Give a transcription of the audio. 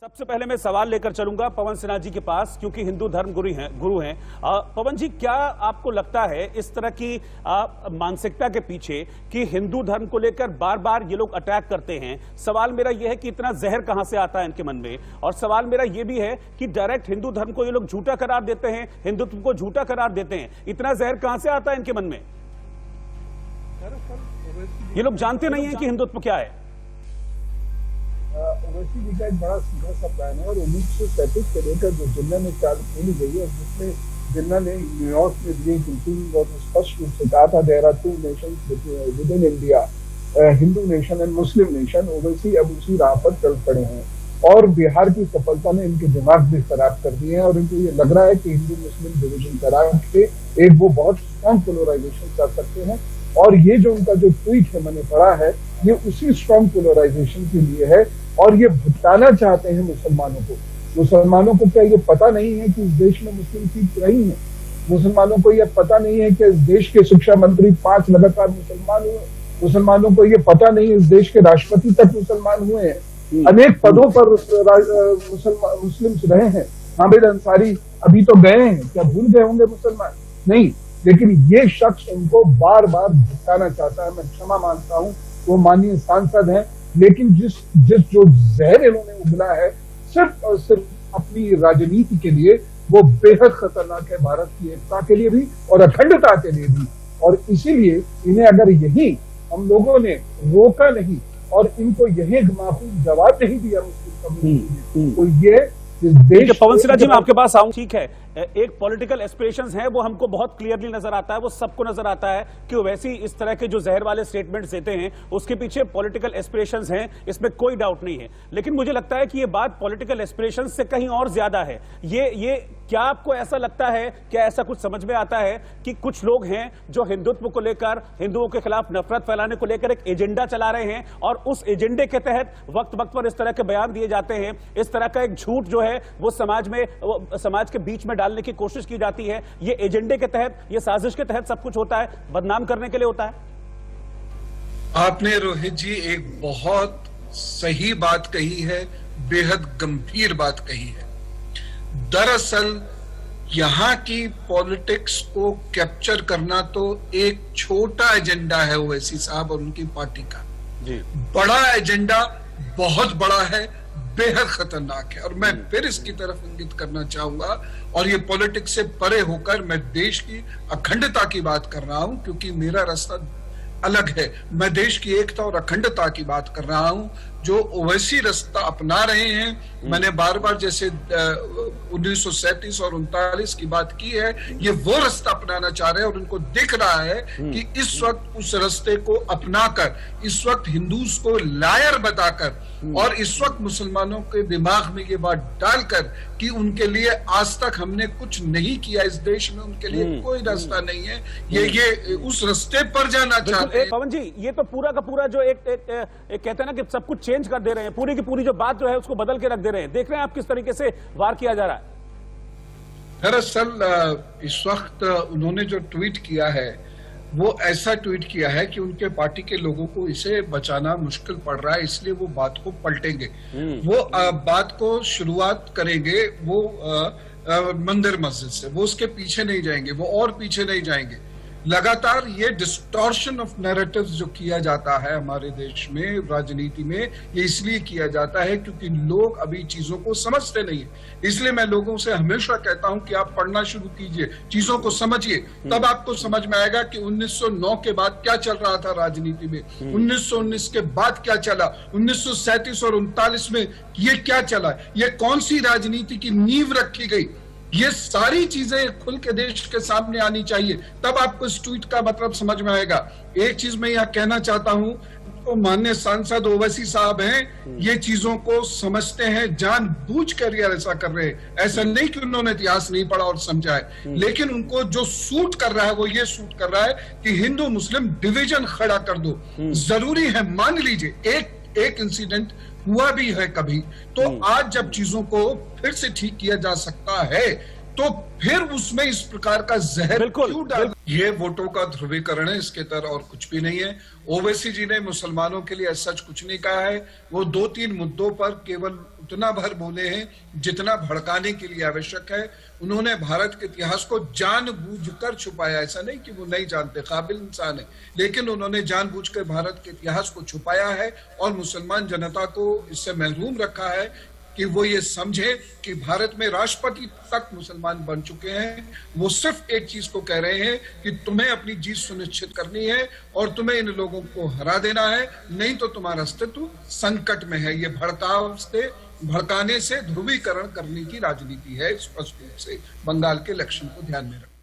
सबसे पहले मैं सवाल लेकर चलूंगा पवन सिन्हा जी के पास, क्योंकि हिंदू धर्म गुरु हैं। पवन जी, क्या आपको लगता है इस तरह की मानसिकता के पीछे कि हिंदू धर्म को लेकर बार बार ये लोग अटैक करते हैं? सवाल मेरा यह है कि इतना जहर कहां से आता है इनके मन में, और सवाल मेरा यह भी है कि डायरेक्ट हिंदू धर्म को ये लोग झूठा करार देते हैं, हिंदुत्व को झूठा करार देते हैं। इतना जहर कहां से आता है इनके मन में? ये लोग जानते नहीं है कि हिंदुत्व क्या है। ओवैसी जी का एक बड़ा सीधा सा प्लान है और 1937 से लेकर जो जिन्ना ने चाल खोली गई है, जिसमें जिन्ना ने न्यूयॉर्क में दिए बहुत स्पष्ट रूप से कहा था there are two nations within India, Hindu nation and Muslim nation. Owaisi अब उसी राह पर चल पड़े हैं और बिहार की सफलता ने इनके दिमाग भी खराब कर दिए हैं और इनको ये लग रहा है कि हिंदू मुस्लिम डिविजन करा के एक वो बहुत स्ट्रॉन्ग पोलराइजेशन कर सकते हैं। और ये जो उनका जो ट्वीट है मैंने पढ़ा है, ये उसी स्ट्रॉन्ग पोलराइजेशन के लिए है और ये भुगताना चाहते हैं मुसलमानों को। मुसलमानों को क्या ये पता नहीं है कि इस देश में मुस्लिम सीट रही है? मुसलमानों को ये पता नहीं है कि इस देश के शिक्षा मंत्री 5 लगातार मुसलमान हुए? मुसलमानों को ये पता नहीं है इस देश के राष्ट्रपति तक मुसलमान हुए हैं, अनेक पदों पर मुस्लिम रहे हैं। हामिद अंसारी अभी तो गए हैं, क्या भूल गए होंगे मुसलमान? नहीं, लेकिन ये शख्स उनको बार बार भुगताना चाहता है। मैं क्षमा मांगता हूं, वो माननीय सांसद हैं, लेकिन जिस जो जहर इन्होंने उगला है सिर्फ और सिर्फ अपनी राजनीति के लिए, वो बेहद खतरनाक है भारत की एकता के लिए भी और अखंडता के लिए भी। और इसीलिए इन्हें अगर यही हम लोगों ने रोका नहीं और इनको यही माफूज जवाब नहीं दिया मुस्लिम कम्युनिटी ने, तो ये देश। पवन सिन्हा जी, मैं आपके पास आऊं। ठीक है, एक पॉलिटिकल एस्पिरेशंस है, वो हमको बहुत क्लियरली नजर आता है, वो सबको नजर आता है कि वैसी इस तरह के जो जहर वाले स्टेटमेंट्स देते हैं उसके पीछे पॉलिटिकल एस्पिरेशंस हैं, इसमें कोई डाउट नहीं है। लेकिन मुझे लगता है कि ये बात पॉलिटिकल एस्पिरेशंस से कहीं और ज्यादा है। ये क्या आपको ऐसा लगता है, क्या ऐसा कुछ समझ में आता है कि कुछ लोग हैं जो हिंदुत्व को लेकर, हिंदुओं के खिलाफ नफरत फैलाने को लेकर एक एजेंडा चला रहे हैं और उस एजेंडे के तहत वक्त वक्त पर इस तरह के बयान दिए जाते हैं, इस तरह का एक झूठ जो है वो समाज के बीच में डालने की कोशिश की जाती है? ये एजेंडे के तहत, ये साजिश के तहत सब कुछ होता है, बदनाम करने के लिए होता है। आपने रोहित जी एक बहुत सही बात कही है, बेहद गंभीर बात कही है। दरअसल यहां की पॉलिटिक्स को कैप्चर करना तो एक छोटा एजेंडा है ओवैसी साहब और उनकी पार्टी का जी। बड़ा एजेंडा बहुत बड़ा है, बेहद खतरनाक है। और मैं फिर इसकी तरफ इंगित करना चाहूंगा, और ये पॉलिटिक्स से परे होकर मैं देश की अखंडता की बात कर रहा हूं, क्योंकि मेरा रास्ता अलग है। मैं देश की एकता और अखंडता की बात कर रहा हूं। जो ओवैसी रास्ता अपना रहे हैं, मैंने बार बार जैसे 1937 और 39 की बात की है, ये वो रास्ता अपनाना चाह रहे हैं और उनको दिख रहा है कि इस वक्त उस रास्ते को अपनाकर, इस वक्त हिंदूज को लायर बताकर और इस वक्त मुसलमानों के दिमाग में ये बात डालकर कि उनके लिए आज तक हमने कुछ नहीं किया इस देश में, उनके लिए कोई रास्ता नहीं है, ये उस रास्ते पर जाना चाहते हैं। पवन जी, ये तो पूरा का पूरा जो एक कहते हैं ना कि सब कुछ चेंज कर दे रहे हैं, पूरी की पूरी जो बात जो है उसको बदल के रख दे रहे हैं। देख रहे हैं आप किस तरीके से वार किया जा रहा है। दरअसल इस वक्त उन्होंने जो ट्वीट किया है वो ऐसा ट्वीट किया है कि उनके पार्टी के लोगों को इसे बचाना मुश्किल पड़ रहा है, इसलिए वो बात को पलटेंगे। वो बात को शुरुआत करेंगे वो मंदिर मस्जिद से, वो उसके पीछे नहीं जाएंगे, वो और पीछे नहीं जाएंगे। लगातार ये डिस्टॉर्शन ऑफ नैरेटिव्स जो किया जाता है हमारे देश में राजनीति में, ये इसलिए किया जाता है क्योंकि लोग अभी चीजों को समझते नहीं है। इसलिए मैं लोगों से हमेशा कहता हूं कि आप पढ़ना शुरू कीजिए, चीजों को समझिए, तब आपको समझ में आएगा कि 1909 के बाद क्या चल रहा था राजनीति में, 1919 के बाद क्या चला, 1937 और 39 में ये क्या चला, ये कौन सी राजनीति की नींव रखी गई। ये सारी चीजें खुल के देश के सामने आनी चाहिए, तब आपको इस ट्वीट का मतलब समझ में आएगा। एक चीज मैं यहाँ कहना चाहता हूँ, तो माननीय सांसद ओवैसी साहब हैं, ये चीजों को समझते हैं, जानबूझ कर ये ऐसा कर रहे हैं। ऐसा नहीं कि उन्होंने इतिहास नहीं पढ़ा और समझा है, लेकिन उनको जो सूट कर रहा है वो ये सूट कर रहा है कि हिंदू मुस्लिम डिवीजन खड़ा कर दो। जरूरी है, मान लीजिए एक इंसिडेंट हुआ भी है कभी, तो आज जब चीजों को फिर से ठीक किया जा सकता है, तो फिर उसमें इस प्रकार का जहर बिल्कुल, क्यों डाल? ये वोटों का ध्रुवीकरण है, इसके तरह और कुछ भी नहीं है। ओवैसी जी ने मुसलमानों के लिए सच कुछ नहीं कहा है। वो 2-3 मुद्दों पर केवल उतना भर बोले हैं जितना भड़काने के लिए आवश्यक है। उन्होंने भारत के इतिहास को जानबूझकर छुपाया, ऐसा नहीं कि वो नहीं जानते, काबिल इंसान है, लेकिन उन्होंने जानबूझकर भारत के इतिहास को छुपाया है और मुसलमान जनता को इससे महरूम रखा है कि वो ये समझे कि भारत में राष्ट्रपति तक मुसलमान बन चुके हैं। वो सिर्फ एक चीज को कह रहे हैं कि तुम्हें अपनी जीत सुनिश्चित करनी है और तुम्हें इन लोगों को हरा देना है, नहीं तो तुम्हारा अस्तित्व संकट में है। ये भड़काने से ध्रुवीकरण करने की राजनीति है, स्पष्ट रूप से बंगाल के इलेक्शन को ध्यान में रखना।